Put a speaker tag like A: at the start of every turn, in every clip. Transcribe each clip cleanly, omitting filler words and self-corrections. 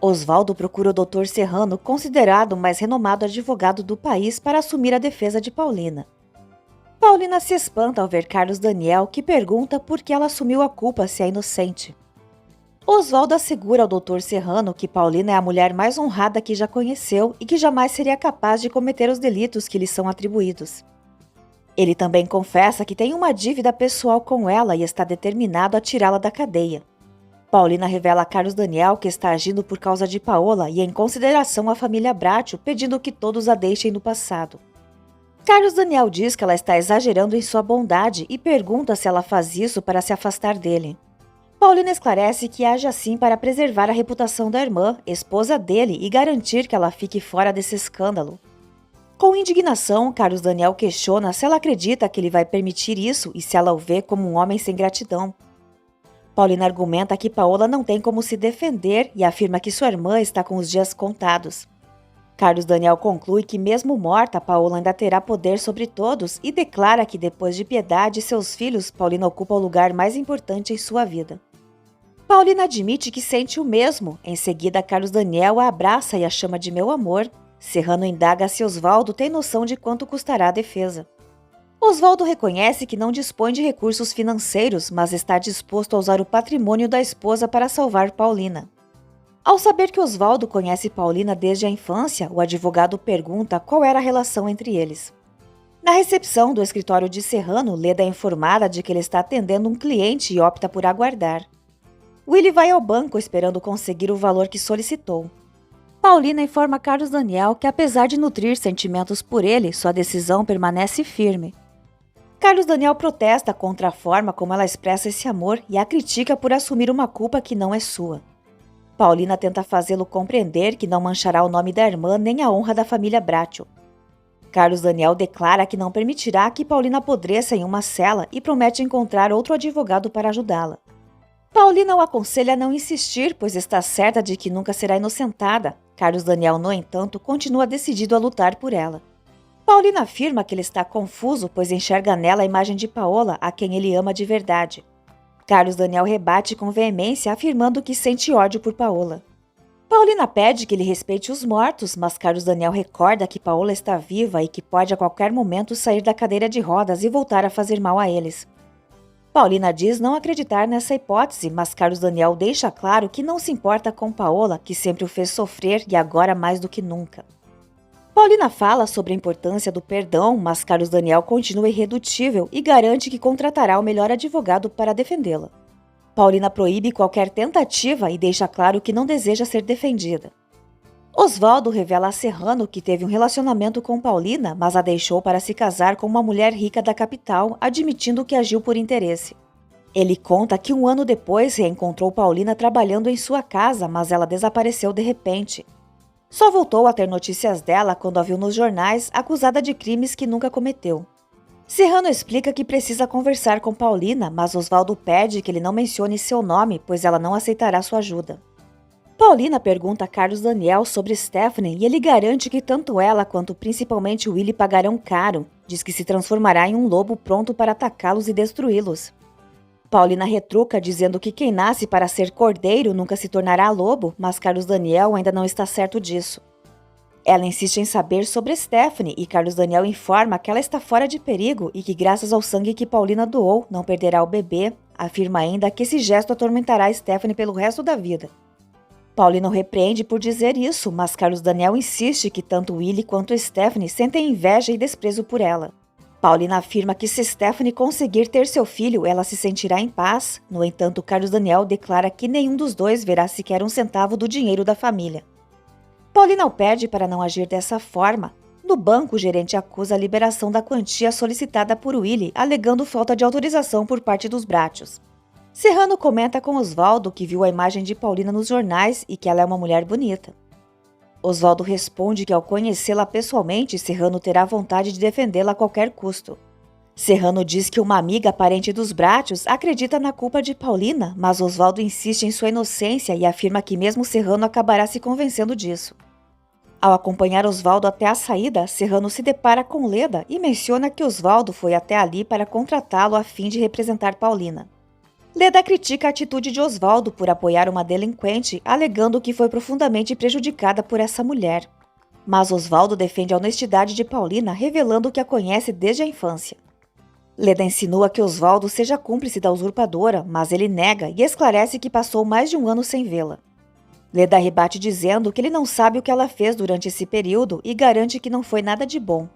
A: Oswaldo procura o Dr. Serrano, considerado o mais renomado advogado do país, para assumir a defesa de Paulina. Paulina se espanta ao ver Carlos Daniel, que pergunta por que ela assumiu a culpa se é inocente. Oswaldo assegura ao Dr. Serrano que Paulina é a mulher mais honrada que já conheceu e que jamais seria capaz de cometer os delitos que lhe são atribuídos. Ele também confessa que tem uma dívida pessoal com ela e está determinado a tirá-la da cadeia. Paulina revela a Carlos Daniel que está agindo por causa de Paola e em consideração à família Bracho, pedindo que todos a deixem no passado. Carlos Daniel diz que ela está exagerando em sua bondade e pergunta se ela faz isso para se afastar dele. Paulina esclarece que age assim para preservar a reputação da irmã, esposa dele, e garantir que ela fique fora desse escândalo. Com indignação, Carlos Daniel questiona se ela acredita que ele vai permitir isso e se ela o vê como um homem sem gratidão. Paulina argumenta que Paola não tem como se defender e afirma que sua irmã está com os dias contados. Carlos Daniel conclui que mesmo morta, Paola ainda terá poder sobre todos e declara que depois de Piedade e seus filhos, Paulina ocupa o lugar mais importante em sua vida. Paulina admite que sente o mesmo. Em seguida, Carlos Daniel a abraça e a chama de meu amor. Serrano indaga se Oswaldo tem noção de quanto custará a defesa. Oswaldo reconhece que não dispõe de recursos financeiros, mas está disposto a usar o patrimônio da esposa para salvar Paulina. Ao saber que Oswaldo conhece Paulina desde a infância, o advogado pergunta qual era a relação entre eles. Na recepção do escritório de Serrano, Leda é informada de que ele está atendendo um cliente e opta por aguardar. Willy vai ao banco esperando conseguir o valor que solicitou. Paulina informa Carlos Daniel que, apesar de nutrir sentimentos por ele, sua decisão permanece firme. Carlos Daniel protesta contra a forma como ela expressa esse amor e a critica por assumir uma culpa que não é sua. Paulina tenta fazê-lo compreender que não manchará o nome da irmã nem a honra da família Bracho. Carlos Daniel declara que não permitirá que Paulina apodreça em uma cela e promete encontrar outro advogado para ajudá-la. Paulina o aconselha a não insistir, pois está certa de que nunca será inocentada. Carlos Daniel, no entanto, continua decidido a lutar por ela. Paulina afirma que ele está confuso, pois enxerga nela a imagem de Paola, a quem ele ama de verdade. Carlos Daniel rebate com veemência, afirmando que sente ódio por Paola. Paulina pede que ele respeite os mortos, mas Carlos Daniel recorda que Paola está viva e que pode a qualquer momento sair da cadeira de rodas e voltar a fazer mal a eles. Paulina diz não acreditar nessa hipótese, mas Carlos Daniel deixa claro que não se importa com Paola, que sempre o fez sofrer e agora mais do que nunca. Paulina fala sobre a importância do perdão, mas Carlos Daniel continua irredutível e garante que contratará o melhor advogado para defendê-la. Paulina proíbe qualquer tentativa e deixa claro que não deseja ser defendida. Oswaldo revela a Serrano que teve um relacionamento com Paulina, mas a deixou para se casar com uma mulher rica da capital, admitindo que agiu por interesse. Ele conta que um ano depois reencontrou Paulina trabalhando em sua casa, mas ela desapareceu de repente. Só voltou a ter notícias dela quando a viu nos jornais, acusada de crimes que nunca cometeu. Serrano explica que precisa conversar com Paulina, mas Oswaldo pede que ele não mencione seu nome, pois ela não aceitará sua ajuda. Paulina pergunta a Carlos Daniel sobre Stephanie e ele garante que tanto ela quanto principalmente Willy pagarão caro. Diz que se transformará em um lobo pronto para atacá-los e destruí-los. Paulina retruca dizendo que quem nasce para ser cordeiro nunca se tornará lobo, mas Carlos Daniel ainda não está certo disso. Ela insiste em saber sobre Stephanie e Carlos Daniel informa que ela está fora de perigo e que graças ao sangue que Paulina doou não perderá o bebê. Afirma ainda que esse gesto atormentará Stephanie pelo resto da vida. Paulina o repreende por dizer isso, mas Carlos Daniel insiste que tanto Willy quanto Stephanie sentem inveja e desprezo por ela. Paulina afirma que se Stephanie conseguir ter seu filho, ela se sentirá em paz. No entanto, Carlos Daniel declara que nenhum dos dois verá sequer um centavo do dinheiro da família. Paulina o pede para não agir dessa forma. No banco, o gerente acusa a liberação da quantia solicitada por Willy, alegando falta de autorização por parte dos Brachos. Serrano comenta com Oswaldo que viu a imagem de Paulina nos jornais e que ela é uma mulher bonita. Oswaldo responde que ao conhecê-la pessoalmente, Serrano terá vontade de defendê-la a qualquer custo. Serrano diz que uma amiga parente dos Brachos acredita na culpa de Paulina, mas Oswaldo insiste em sua inocência e afirma que mesmo Serrano acabará se convencendo disso. Ao acompanhar Oswaldo até a saída, Serrano se depara com Leda e menciona que Oswaldo foi até ali para contratá-lo a fim de representar Paulina. Leda critica a atitude de Oswaldo por apoiar uma delinquente, alegando que foi profundamente prejudicada por essa mulher. Mas Oswaldo defende a honestidade de Paulina, revelando que a conhece desde a infância. Leda insinua que Oswaldo seja cúmplice da usurpadora, mas ele nega e esclarece que passou mais de um ano sem vê-la. Leda rebate dizendo que ele não sabe o que ela fez durante esse período e garante que não foi nada de bom.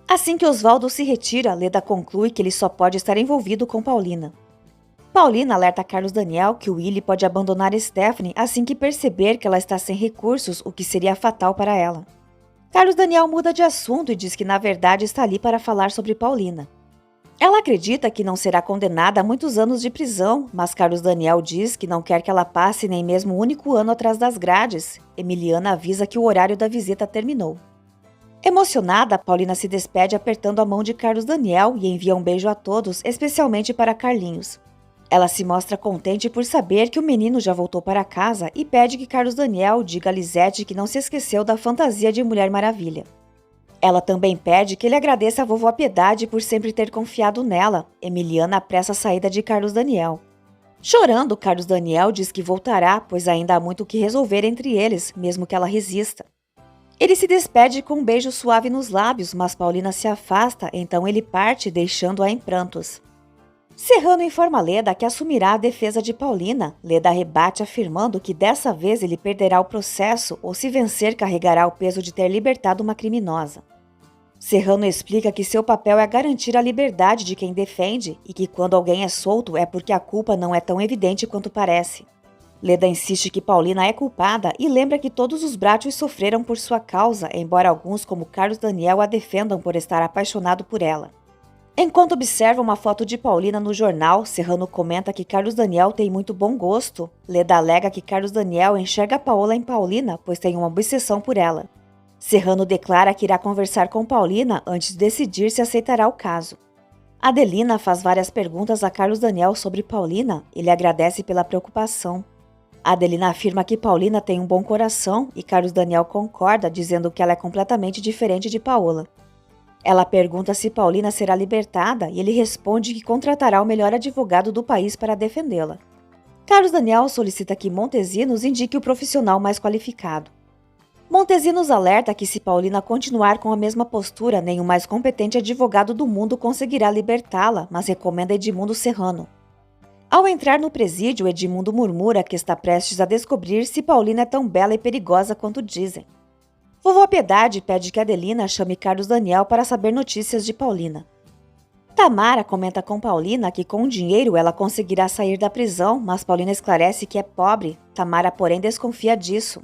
A: Assim que Oswaldo se retira, Leda conclui que ele só pode estar envolvido com Paulina. Paulina alerta Carlos Daniel que Willie pode abandonar Stephanie assim que perceber que ela está sem recursos, o que seria fatal para ela. Carlos Daniel muda de assunto e diz que na verdade está ali para falar sobre Paulina. Ela acredita que não será condenada a muitos anos de prisão, mas Carlos Daniel diz que não quer que ela passe nem mesmo um único ano atrás das grades. Emiliana avisa que o horário da visita terminou. Emocionada, Paulina se despede apertando a mão de Carlos Daniel e envia um beijo a todos, especialmente para Carlinhos. Ela se mostra contente por saber que o menino já voltou para casa e pede que Carlos Daniel diga a Lisete que não se esqueceu da fantasia de Mulher Maravilha. Ela também pede que ele agradeça a vovó Piedade por sempre ter confiado nela. Emiliana apressa a saída de Carlos Daniel. Chorando, Carlos Daniel diz que voltará, pois ainda há muito o que resolver entre eles, mesmo que ela resista. Ele se despede com um beijo suave nos lábios, mas Paulina se afasta, então ele parte, deixando-a em prantos. Serrano informa Leda que assumirá a defesa de Paulina. Leda rebate afirmando que dessa vez ele perderá o processo ou, se vencer, carregará o peso de ter libertado uma criminosa. Serrano explica que seu papel é garantir a liberdade de quem defende e que quando alguém é solto é porque a culpa não é tão evidente quanto parece. Leda insiste que Paulina é culpada e lembra que todos os Brattios sofreram por sua causa, embora alguns, como Carlos Daniel, a defendam por estar apaixonado por ela. Enquanto observa uma foto de Paulina no jornal, Serrano comenta que Carlos Daniel tem muito bom gosto. Leda alega que Carlos Daniel enxerga Paola em Paulina, pois tem uma obsessão por ela. Serrano declara que irá conversar com Paulina antes de decidir se aceitará o caso. Adelina faz várias perguntas a Carlos Daniel sobre Paulina. Ele agradece pela preocupação. Adelina afirma que Paulina tem um bom coração e Carlos Daniel concorda, dizendo que ela é completamente diferente de Paola. Ela pergunta se Paulina será libertada e ele responde que contratará o melhor advogado do país para defendê-la. Carlos Daniel solicita que Montesinos indique o profissional mais qualificado. Montesinos alerta que se Paulina continuar com a mesma postura, nem o mais competente advogado do mundo conseguirá libertá-la, mas recomenda Edmundo Serrano. Ao entrar no presídio, Edmundo murmura que está prestes a descobrir se Paulina é tão bela e perigosa quanto dizem. Vovó Piedade pede que Adelina chame Carlos Daniel para saber notícias de Paulina. Tamara comenta com Paulina que com o dinheiro ela conseguirá sair da prisão, mas Paulina esclarece que é pobre. Tamara, porém, desconfia disso.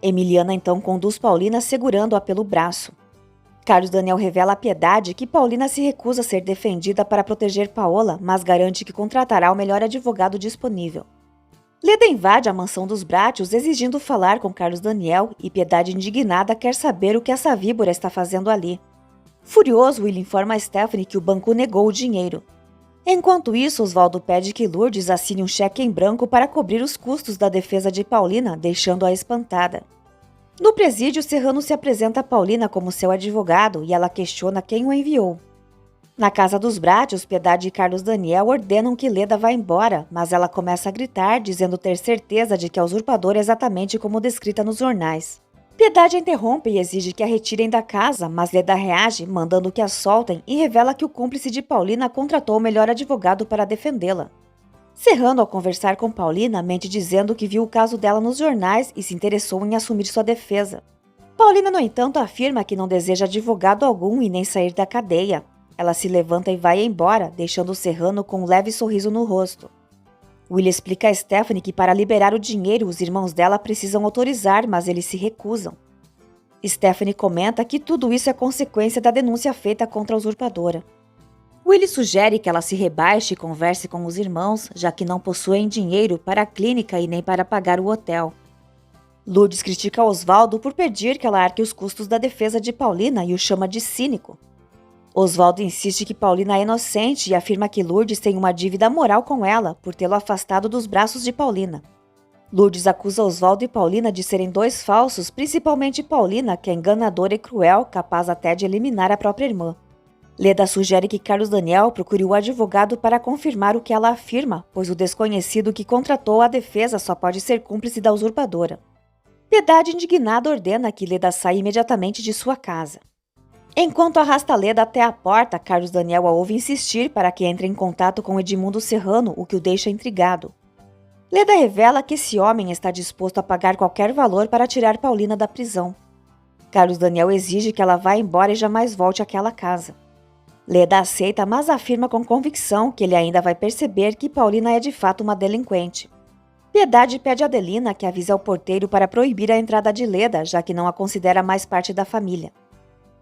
A: Emiliana então conduz Paulina segurando-a pelo braço. Carlos Daniel revela a Piedade que Paulina se recusa a ser defendida para proteger Paola, mas garante que contratará o melhor advogado disponível. Leda invade a mansão dos Brattios exigindo falar com Carlos Daniel e Piedade, indignada, quer saber o que essa víbora está fazendo ali. Furioso, Will informa a Stephanie que o banco negou o dinheiro. Enquanto isso, Oswaldo pede que Lourdes assine um cheque em branco para cobrir os custos da defesa de Paulina, deixando-a espantada. No presídio, Serrano se apresenta a Paulina como seu advogado e ela questiona quem o enviou. Na casa dos Brattios, Piedade e Carlos Daniel ordenam que Leda vá embora, mas ela começa a gritar, dizendo ter certeza de que a usurpadora é exatamente como descrita nos jornais. Piedade interrompe e exige que a retirem da casa, mas Leda reage, mandando que a soltem e revela que o cúmplice de Paulina contratou o melhor advogado para defendê-la. Serrano, ao conversar com Paulina, mente dizendo que viu o caso dela nos jornais e se interessou em assumir sua defesa. Paulina, no entanto, afirma que não deseja advogado algum e nem sair da cadeia. Ela se levanta e vai embora, deixando Serrano com um leve sorriso no rosto. Will explica a Stephanie que para liberar o dinheiro os irmãos dela precisam autorizar, mas eles se recusam. Stephanie comenta que tudo isso é consequência da denúncia feita contra a usurpadora. Will sugere que ela se rebaixe e converse com os irmãos, já que não possuem dinheiro para a clínica e nem para pagar o hotel. Lourdes critica Oswaldo por pedir que ela arque os custos da defesa de Paulina e o chama de cínico. Oswaldo insiste que Paulina é inocente e afirma que Lourdes tem uma dívida moral com ela por tê-lo afastado dos braços de Paulina. Lourdes acusa Oswaldo e Paulina de serem dois falsos, principalmente Paulina, que é enganadora e cruel, capaz até de eliminar a própria irmã. Leda sugere que Carlos Daniel procure o advogado para confirmar o que ela afirma, pois o desconhecido que contratou a defesa só pode ser cúmplice da usurpadora. Piedade, indignada, ordena que Leda saia imediatamente de sua casa. Enquanto arrasta Leda até a porta, Carlos Daniel a ouve insistir para que entre em contato com Edmundo Serrano, o que o deixa intrigado. Leda revela que esse homem está disposto a pagar qualquer valor para tirar Paulina da prisão. Carlos Daniel exige que ela vá embora e jamais volte àquela casa. Leda aceita, mas afirma com convicção que ele ainda vai perceber que Paulina é de fato uma delinquente. Piedade pede a Adelina que avise ao porteiro para proibir a entrada de Leda, já que não a considera mais parte da família.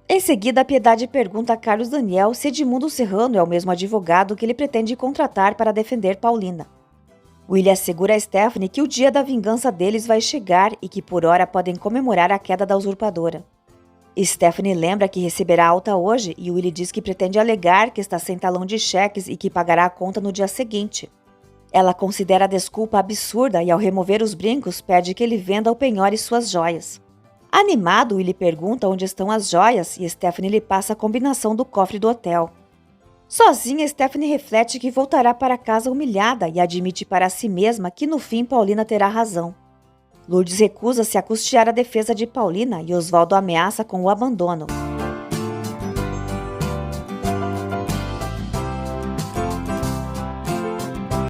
A: Em seguida, Piedade pergunta a Carlos Daniel se Edmundo Serrano é o mesmo advogado que ele pretende contratar para defender Paulina. Willie assegura a Stephanie que o dia da vingança deles vai chegar e que por hora podem comemorar a queda da usurpadora. Stephanie lembra que receberá alta hoje e Willie diz que pretende alegar que está sem talão de cheques e que pagará a conta no dia seguinte. Ela considera a desculpa absurda e, ao remover os brincos, pede que ele venda o penhor e suas joias. Animado, Willie pergunta onde estão as joias e Stephanie lhe passa a combinação do cofre do hotel. Sozinha, Stephanie reflete que voltará para casa humilhada e admite para si mesma que no fim Paulina terá razão. Lourdes recusa-se a custear a defesa de Paulina e Oswaldo ameaça com o abandono.